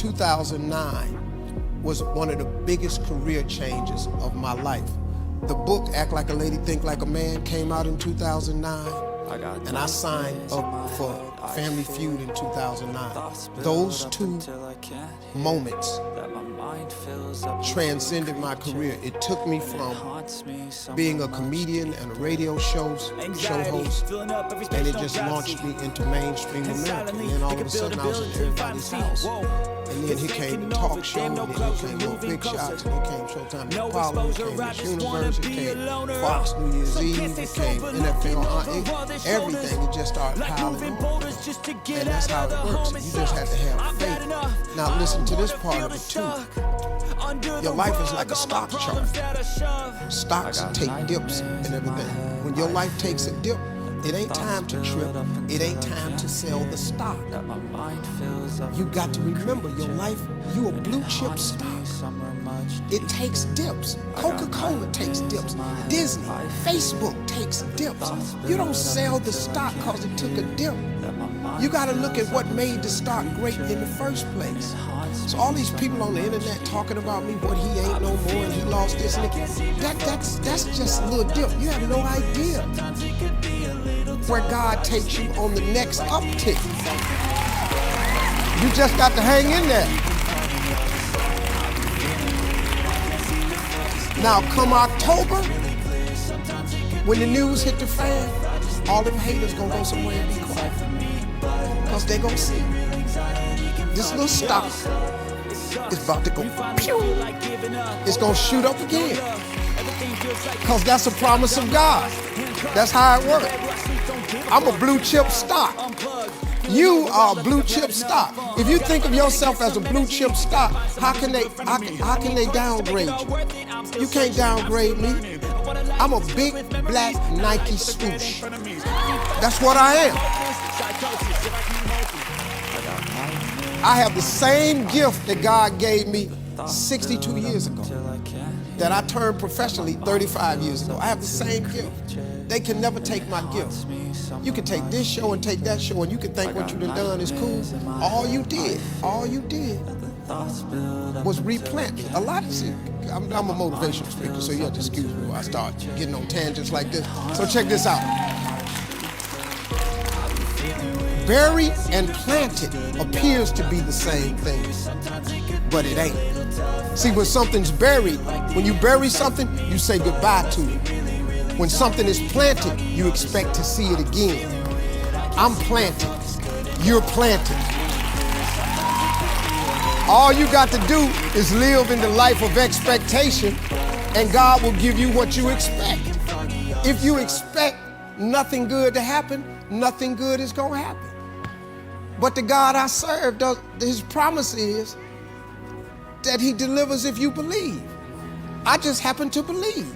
2009 was one of the biggest career changes of my life. The book, Act Like a Lady, Think Like a Man, came out in 2009, and I signed up for Family Feud in 2009. Those two moments transcended my career. It took me from being a comedian and a radio show host, and it just launched me into mainstream America. And then all of a sudden I was in everybody's house. And then here came the talk show, and then here came Little Big Shots, and here came Showtime the Apollo, here came Miss Universe, here came Fox New Year's Eve, here came NFL, everything, it just started piling on. And that's how it works. You just have to have faith. Now listen to this part of it too. Your life is like a stock chart. Stocks take dips and everything. When your life takes a dip, it ain't time to trip. It ain't time to sell the stock. You got to remember your life, you a blue chip stock. It takes dips. Coca-Cola takes dips. Disney, Facebook takes dips. You don't sell the stock because it took a dip. You got to look at what made the stock great in the first place. So all these people on the internet talking about me, what he ain't no more and he lost this and that, that's just a little dip. You have no idea where God takes you on the next uptick. You just got to hang in there. Now come October, when the news hit the fan, all them haters gonna go somewhere and be quiet. Because they gonna see this little stock is about to go pew. It's gonna shoot up again. Because that's a promise of God. That's how it works. I'm a blue chip stock. You are a blue chip stock. If you think of yourself as a blue chip stock, how can they downgrade you? You can't downgrade me. I'm a big black Nike swoosh. That's what I am. I have the same gift that God gave me 62 years ago, that I turned professionally 35 years ago. I have the same gift. They can never take my gift. You can take this show and take that show, and you can think what you done is cool. All you did was replant a lot of shit. I'm a motivational speaker, so you have to excuse me while I start getting on tangents like this. So check this out. Buried and planted appears to be the same thing, but it ain't. See, when something's buried, when you bury something, you say goodbye to it. When something is planted, you expect to see it again. I'm planted. You're planted. All you got to do is live in the life of expectation, and God will give you what you expect. If you expect nothing good to happen, nothing good is going to happen. But the God I serve, his promise is that he delivers if you believe. I just happen to believe.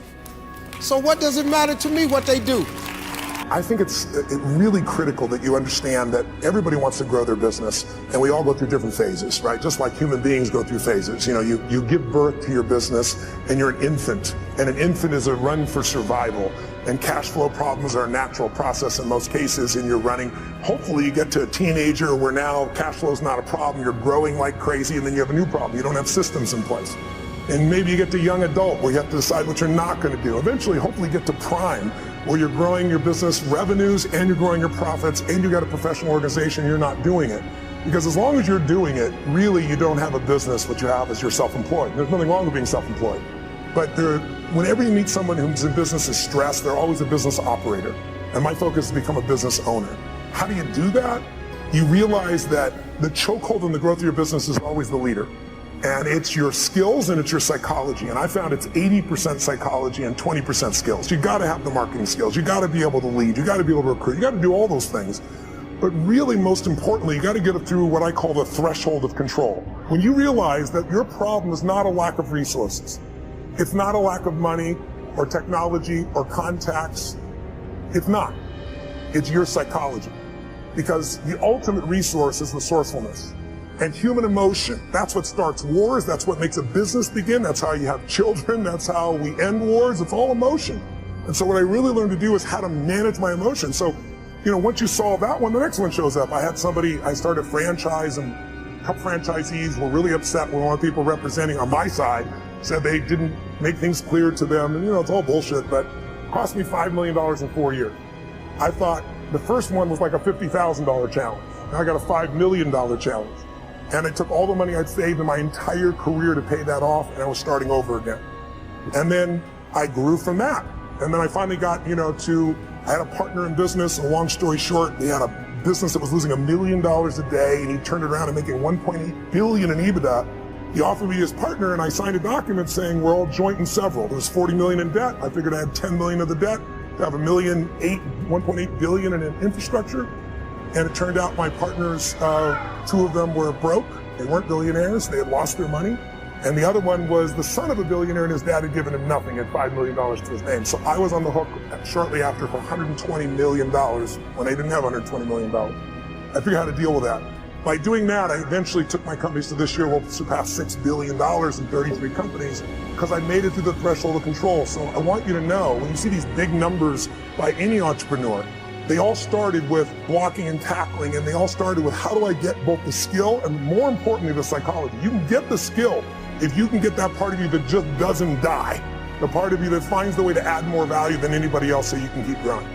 So what does it matter to me what they do? I think it's really critical that you understand that everybody wants to grow their business, and we all go through different phases, right? Just like human beings go through phases. You know, you give birth to your business and you're an infant, and an infant is a run for survival, and cash flow problems are a natural process in most cases, and you're running. Hopefully you get to a teenager where now cash flow is not a problem, you're growing like crazy, and then you have a new problem. You don't have systems in place. And maybe you get to young adult where you have to decide what you're not going to do. Eventually, hopefully get to prime, where you're growing your business revenues and you're growing your profits and you got a professional organization, you're not doing it. Because as long as you're doing it, really you don't have a business. What you have is you're self-employed. There's nothing wrong with being self-employed. But whenever you meet someone who's in business is stressed, they're always a business operator. And my focus is to become a business owner. How do you do that? You realize that the chokehold in the growth of your business is always the leader. And it's your skills and it's your psychology. And I found it's 80% psychology and 20% skills. You gotta have the marketing skills. You gotta be able to lead. You gotta be able to recruit. You gotta do all those things. But really, most importantly, you gotta get it through what I call the threshold of control. When you realize that your problem is not a lack of resources. It's not a lack of money or technology or contacts. It's not. It's your psychology. Because the ultimate resource is resourcefulness. And human emotion, that's what starts wars, that's what makes a business begin, that's how you have children, that's how we end wars, it's all emotion. And so what I really learned to do is how to manage my emotions. So, you know, once you solve that one, the next one shows up. I started a franchise and a couple franchisees were really upset when one of the people representing on my side said they didn't make things clear to them. And it's all bullshit, but it cost me $5 million in 4 years. I thought the first one was like a $50,000 challenge. Now I got a $5 million challenge. And I took all the money I'd saved in my entire career to pay that off, and I was starting over again. And then I grew from that. And then I finally got, I had a partner in business, and long story short, we had a business that was losing $1 million a day, and he turned it around and making $1.8 billion in EBITDA. He offered me his partner, and I signed a document saying we're all joint and several. There was $40 million in debt. I figured I had $10 million of the debt to have $1.8 billion in infrastructure. And it turned out my partners, two of them were broke. They weren't billionaires. They had lost their money. And the other one was the son of a billionaire, and his dad had given him nothing, had $5 million to his name. So I was on the hook shortly after for $120 million when they didn't have $120 million. I figured out how to deal with that. By doing that, I eventually took my companies to this year will surpass $6 billion in 33 companies because I made it through the threshold of control. So I want you to know, when you see these big numbers by any entrepreneur, they all started with blocking and tackling, and they all started with how do I get both the skill and, more importantly, the psychology. You can get the skill if you can get that part of you that just doesn't die, the part of you that finds the way to add more value than anybody else so you can keep growing.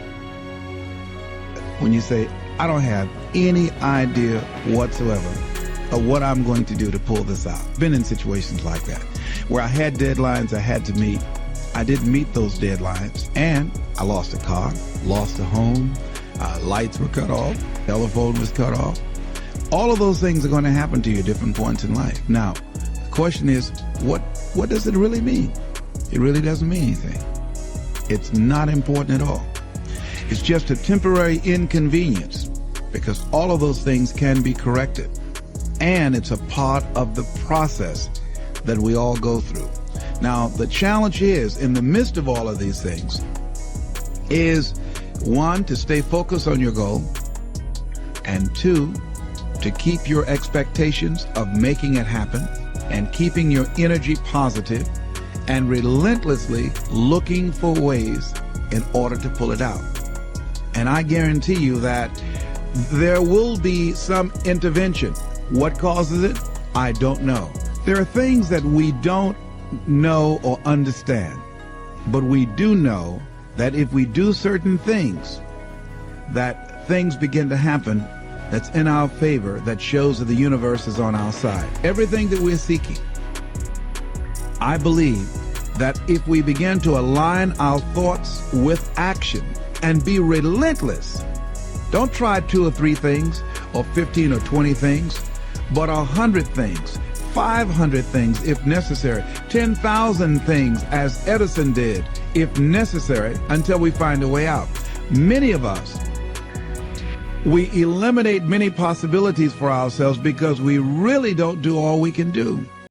When you say, I don't have any idea whatsoever of what I'm going to do to pull this out. Been in situations like that, where I had deadlines I had to meet. I didn't meet those deadlines, and I lost a car, lost a home, lights were cut off, telephone was cut off. All of those things are going to happen to you at different points in life. Now, the question is, what does it really mean? It really doesn't mean anything. It's not important at all. It's just a temporary inconvenience, because all of those things can be corrected. And it's a part of the process that we all go through. Now, the challenge is, in the midst of all of these things, is one, to stay focused on your goal, and two, to keep your expectations of making it happen and keeping your energy positive and relentlessly looking for ways in order to pull it out. And I guarantee you that there will be some intervention. What causes it? I don't know. There are things that we don't know or understand, but we do know that if we do certain things, that things begin to happen that's in our favor, that shows that the universe is on our side. Everything that we're seeking, I believe that if we begin to align our thoughts with action and be relentless, don't try 2 or 3 things or 15 or 20 things, but 100 things, 500 things if necessary, 10,000 things as Edison did if necessary, until we find a way out. Many of us, we eliminate many possibilities for ourselves because we really don't do all we can do.